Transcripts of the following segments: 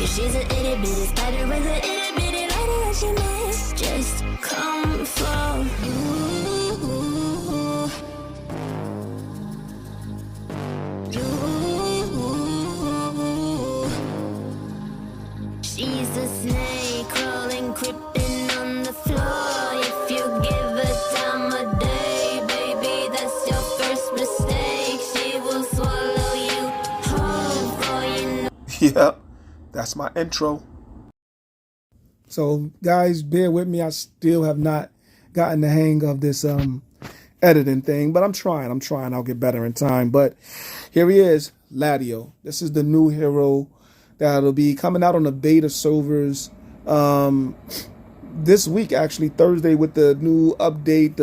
She's an itty bitty spider with an itty bitty lighter that she makes just come for you. She's a snake crawling, creeping on the floor. If you give her time of day, baby, that's your first mistake. She will swallow you whole before you know. Yep, that's my intro. So guys, bear with me. I still have not gotten the hang of this editing thing, but I'm trying. I'll get better in time. But here he is, Ladio. This is the new hero that'll be coming out on the beta servers this week, actually Thursday, with the new update.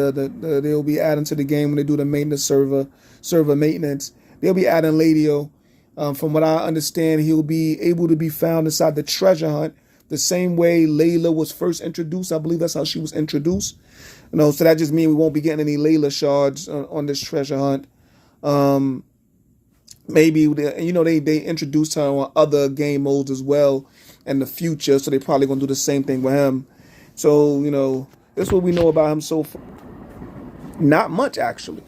They'll be adding to the game when they do the maintenance server maintenance. They'll be adding Ladio. From what I understand, he'll be able to be found inside the treasure hunt, the same way Layla was first introduced. I believe that's how she was introduced. So that just means we won't be getting any Layla shards on this treasure hunt. Maybe they introduced her on other game modes as well in the future, so they're probably gonna do the same thing with him. So this is what we know about him so far. Not much, actually.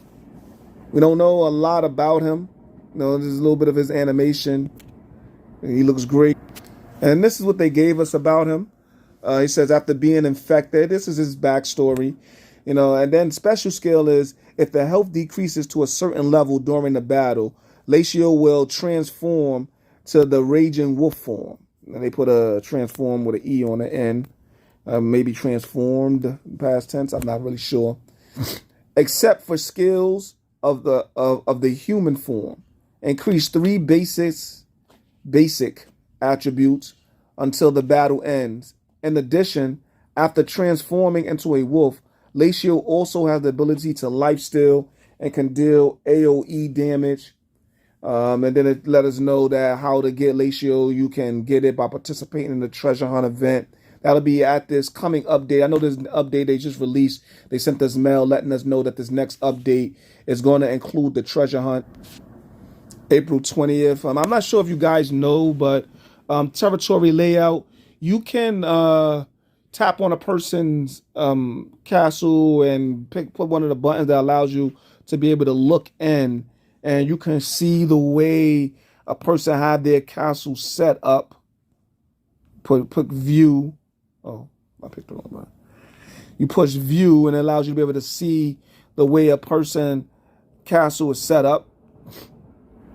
We don't know a lot about him. There's a little bit of his animation. He looks great. And this is what they gave us about him. He says, after being infected, this is his backstory. And then special skill is, if the health decreases to a certain level during the battle, Lacio will transform to the raging wolf form. And they put a transform with an E on the end. Maybe transformed, past tense, I'm not really sure. Except for skills of the human form. Increase 3 basic attributes until the battle ends. In addition, after transforming into a wolf, Lacio also has the ability to lifesteal and can deal AoE damage. And then it let us know that how to get Lacio, you can get it by participating in the treasure hunt event. That'll be at this coming update. I know there's an update they just released. They sent us mail letting us know that this next update is going to include the treasure hunt. April 20th. I'm not sure if you guys know, but territory layout, you can tap on a person's castle and put one of the buttons that allows you to be able to look in, and you can see the way a person had their castle set up. Put view. Oh, I picked the wrong button. You push view and it allows you to be able to see the way a person castle is set up.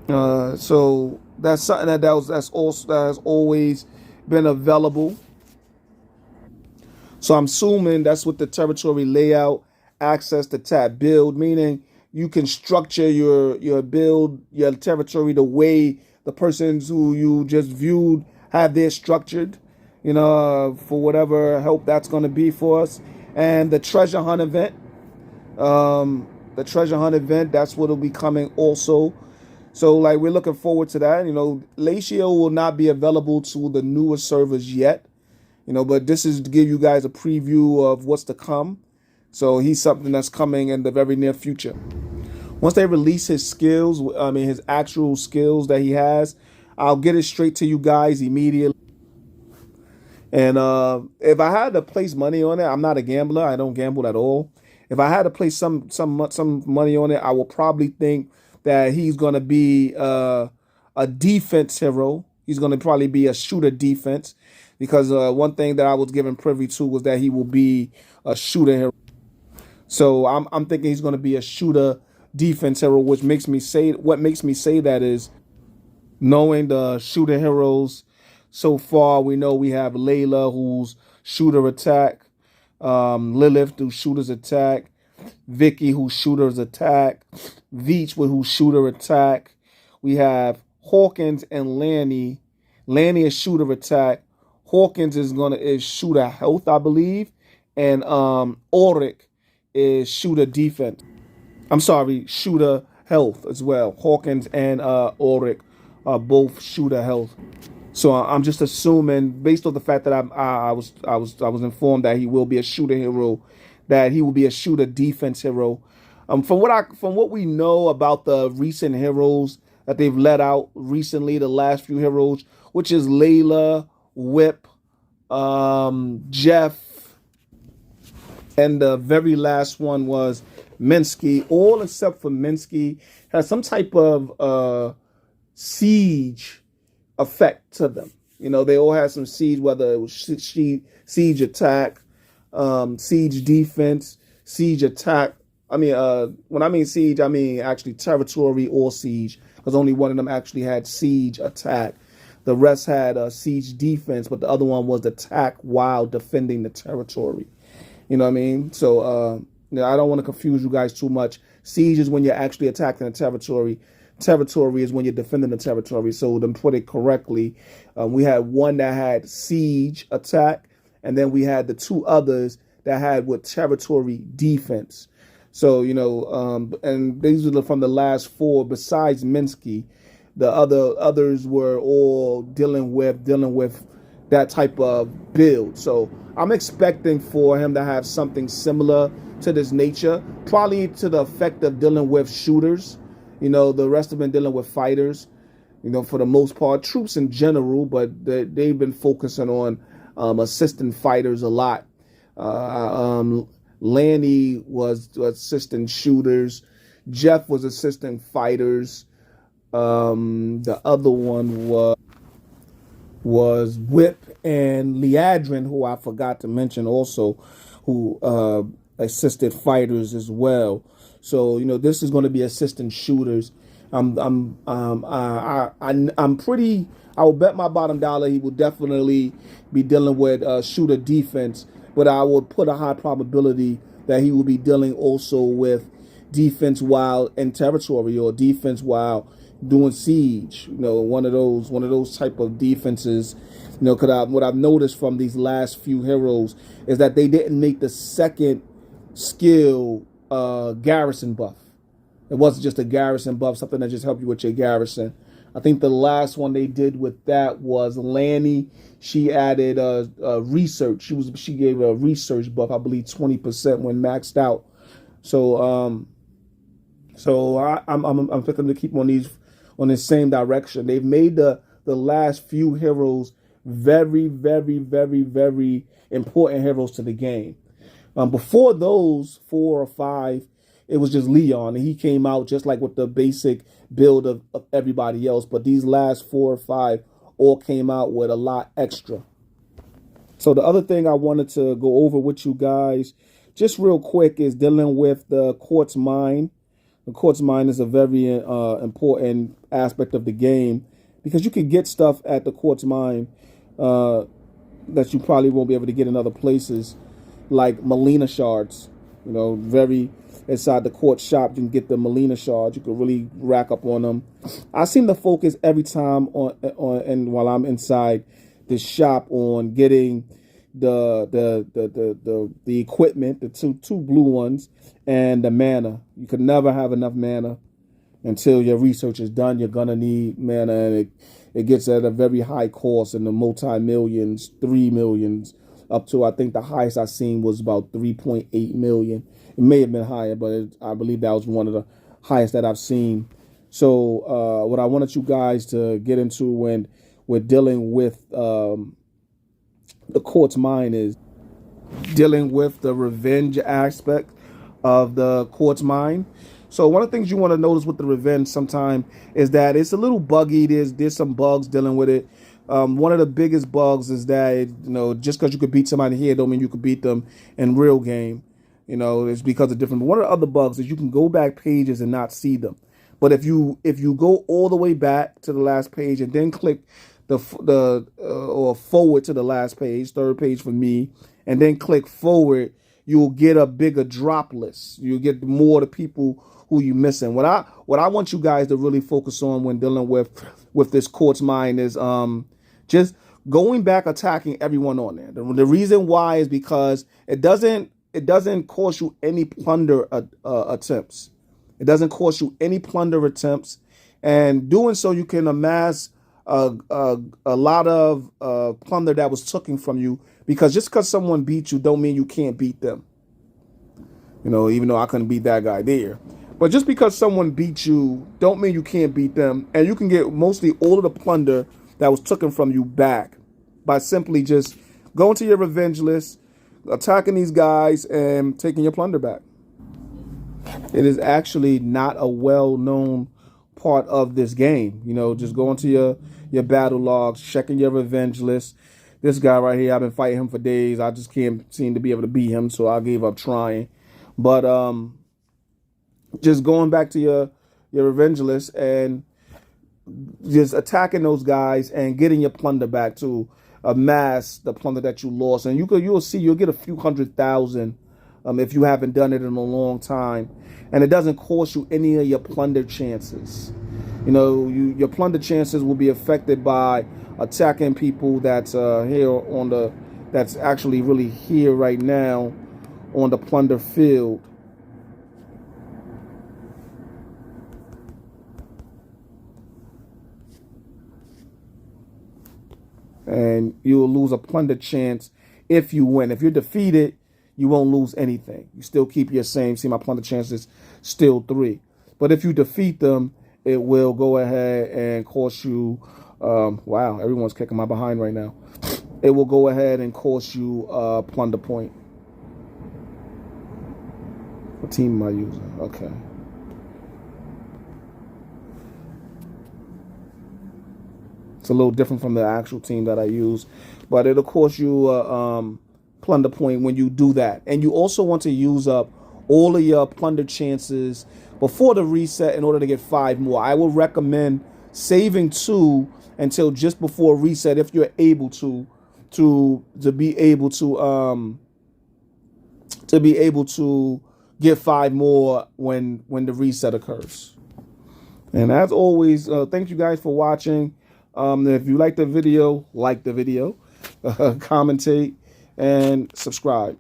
So that's something that has always been available. So I'm assuming that's what the territory layout, access to tap build, meaning you can structure your build, your territory the way the persons who you just viewed have their structured, for whatever help that's going to be for us. And the treasure hunt event, that's what will be coming also. So we're looking forward to that. Lacio will not be available to the newer servers yet, but this is to give you guys a preview of what's to come. So he's something that's coming in the very near future. Once they release his skills, his actual skills that he has, I'll get it straight to you guys immediately. And if I had to place money on it, I'm not a gambler. I don't gamble at all. If I had to place some money on it, I will probably think that he's going to be a defense hero. He's going to probably be a shooter defense, because one thing that I was given privy to was that he will be a shooter hero. So I'm thinking he's going to be a shooter defense hero, what makes me say that is knowing the shooter heroes so far. We know we have Layla, who's shooter attack, Lilith, who's shooter's attack, Vicky, who's shooter's attack, Veach, who's shooter attack. We have Hawkins and Lanny. Lanny is shooter attack. Hawkins is shooter health, I believe, and Auric is shooter defense. I'm sorry, shooter health as well. Hawkins and Auric are both shooter health. So I'm just assuming, based on the fact that I was informed that he will be a shooter hero, that he will be a shooter defense hero. From what we know about the recent heroes that they've let out recently, the last few heroes, which is Layla, Whip, Jeff, and the very last one was Minsky. All except for Minsky has some type of siege effect to them. You know, they all had some siege, whether it was siege attack, siege defense, siege attack. I mean, when I mean siege, I mean actually territory or siege, because only one of them actually had siege attack. The rest had siege defense, but the other one was attack while defending the territory. You know what I mean? So I don't want to confuse you guys too much. Siege is when you're actually attacking the territory. Territory is when you're defending the territory. So to put it correctly, we had one that had siege attack, and then we had the two others that had with territory defense. So, and these are from the last four besides Minsky. The others were all dealing with that type of build. So I'm expecting for him to have something similar to this nature, probably to the effect of dealing with shooters. The rest have been dealing with fighters, for the most part, troops in general, but they've been focusing on assisting fighters a lot. Lanny was assisting shooters. Jeff was assisting fighters. The other one was Whip and Leadrin, who I forgot to mention also, who assisted fighters as well. So this is going to be assisting shooters. I'm pretty. I will bet my bottom dollar he will definitely be dealing with shooter defense, but I would put a high probability that he will be dealing also with defense while in territory or defense while doing siege. One of those type of defenses. Because what I've noticed from these last few heroes is that they didn't make the second skill garrison buff. It wasn't just a garrison buff, something that just helped you with your garrison. I think the last one they did with that was Lanny. She added research. She gave a research buff, I believe 20% when maxed out. So I'm thinking to keep on this same direction. They've made the last few heroes very, very, very, very important heroes to the game. Before those 4 or 5, it was just Leon, and he came out just like with the basic build of everybody else. But these last 4 or 5 all came out with a lot extra. So the other thing I wanted to go over with you guys, just real quick, is dealing with the quartz mine. The quartz mine is a very important aspect of the game because you can get stuff at the quartz mine that you probably won't be able to get in other places, like Melina shards. Very inside the quartz shop, you can get the Melina shards. You can really rack up on them. I seem to focus every time on and while I'm inside the shop on getting the equipment, the two blue ones, and the mana. You could never have enough mana until your research is done. You're gonna need mana, and it gets at a very high cost in the multi-millions, 3 millions, up to I think the highest I seen was about 3.8 million. It may have been higher, but I believe that was one of the highest that I've seen. So what I wanted you guys to get into when we're dealing with the quartz mine is dealing with the revenge aspect of the quartz mine. So one of the things you want to notice with the revenge sometime is that it's a little buggy. There's some bugs dealing with it. One of the biggest bugs is that just because you could beat somebody here don't mean you could beat them in real game. It's because of different. But one of the other bugs is you can go back pages and not see them. But if you go all the way back to the last page and then click or forward to the last page, third page for me, and then click forward, you'll get a bigger drop list. You'll get more of the people who you missing. What I want you guys to really focus on when dealing with this quartz mine is just going back attacking everyone on there. The reason why is because it doesn't cost you any plunder attempts. It doesn't cost you any plunder attempts, and doing so you can amass a lot of plunder that was taken from you. Because just because someone beat you don't mean you can't beat them. Even though I couldn't beat that guy there. But just because someone beat you don't mean you can't beat them. And you can get mostly all of the plunder that was taken from you back by simply just going to your revenge list, attacking these guys, and taking your plunder back. It is actually not a well-known part of this game. You know, just going to your battle logs, checking your revenge list. This guy right here, I've been fighting him for days. I just can't seem to be able to beat him, so I gave up trying. But just going back to your revenge list and just attacking those guys and getting your plunder back to amass the plunder that you lost. And you'll see you'll get a few 100,000 if you haven't done it in a long time. And it doesn't cost you any of your plunder chances. You know, your plunder chances will be affected by attacking people that's that's actually really here right now on the plunder field. And you will lose a plunder chance if you win. If you're defeated, you won't lose anything. You still keep your same. See, my plunder chance is still 3. But if you defeat them, it will go ahead and cost you. Wow, everyone's kicking my behind right now. It will go ahead and cost you a plunder point. What team am I using? Okay. It's a little different from the actual team that I use, but it'll cost you a plunder point when you do that. And you also want to use up all of your plunder chances before the reset in order to get 5 more. I will recommend saving 2 until just before reset if you're able to be able to get 5 more when the reset occurs. And as always, thank you guys for watching. If you like the video, commentate, and subscribe.